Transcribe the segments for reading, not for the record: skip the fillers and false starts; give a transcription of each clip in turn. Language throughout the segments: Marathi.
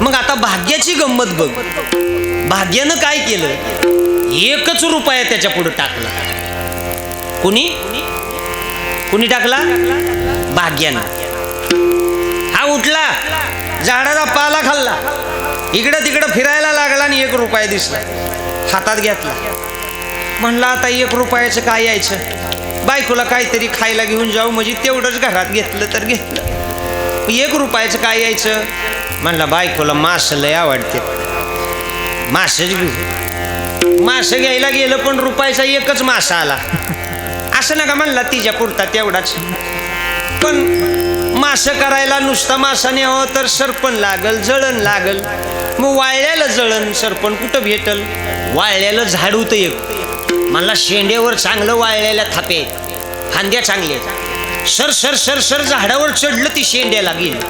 मग आता भाग्याची गंमत बघ. भाग्यानं काय केलं, 1 रुपया त्याच्या पुढे टाकला. कुणी टाकला? भाग्यानं. हा उठला, झाडाचा पाला खाल्ला, इकडं तिकडं फिरायला लागला आणि 1 रुपया दिसला, हातात घेतला. म्हणला आता 1 रुपयाचं काय यायचं, बायकोला काहीतरी खायला घेऊन जाऊ, म्हणजे तेवढंच घरात घेतलं तर घेतलं. 1 रुपयाचं काय यायचं. म्हणला बायकोला मास लय आवडते, मासच घेऊ. मास घ्यायला गेलं पण रुपयाचा 1च मासा आला. असं नका म्हणला, तिच्या पुरता तेवढाच. पण मास करायला नुसता मासा न्यावं तर सरपण लागल, जळण लागल. मग वाळल्याला जळण सरपण कुठं भेटल. वाळल्याला झाड होतं एक. मला शेंड्यावर चांगलं वाळलेल्या थापे, फांद्या चांगल्या, सर सर सर सर झाडावर चढलं, ती शेंड्याला गेलं.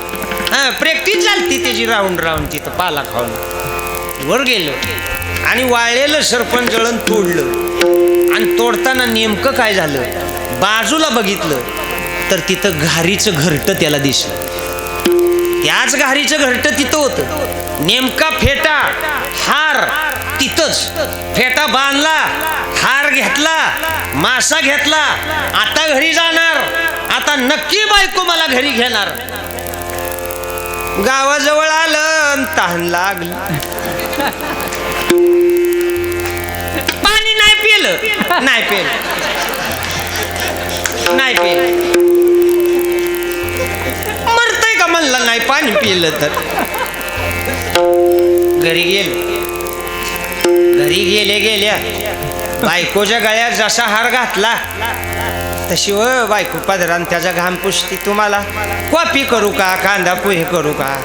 हा, प्रॅक्टिस झाली त्याची राऊंड राऊंड तिथं पाला खाऊन. वर गेलं आणि वाळलेलं सरपण जळण तोडलं. आणि तोडताना नेमकं काय झालं, बाजूला बघितलं तर तिथं घारीचं घरटं त्याला दिसलं. त्याच घारीचं घरटं तिथं होतं. नेमका फेटा हार तिथंच. फेटा बांधला, हार घेतला, मासा घेतला. आता घरी जाणार, आता नक्की बायको मला घरी घेणार. गावाजवळ आलं, तहान लागलं, पाणी नाही पिलं, नाही पिलं. मरतय का म्हणलं नाही पाणी पिलं तर. घरी गेल्या बायकोच्या गळ्यात जसा हार घातला तशी बायको पदरान त्याचा घाम पुसती. तुम्हाला कॉफी करू का, कांदा पोहे करू का,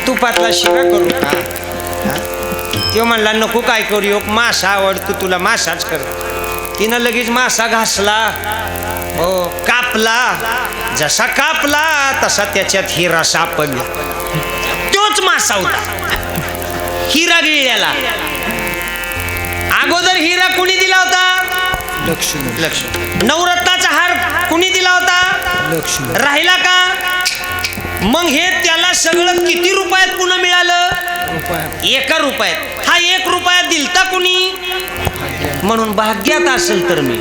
तुपातला शिरा करू का. तो म्हणला नको, काय करू, मासा आवडतो तुला, मासाच कर. तिनं लगेच मासा घासला, हो कापला. जसा कापला तसा त्याच्यात हिरा सापडला. तोच मासा होता, हिरा गिळल्याला. अगोदर हिरा कुणी दिला होता, लक्ष्मी. नवरत्नाचा हार कुणी दिला होता, लक्ष्मी. राहिला का. मग हे त्याला सगळं किती रुपयात पुन्हा मिळालं, 1 रुपयात. हा 1 रुपयात दिलता कुणी, म्हणून भाग्यात असेल तर मी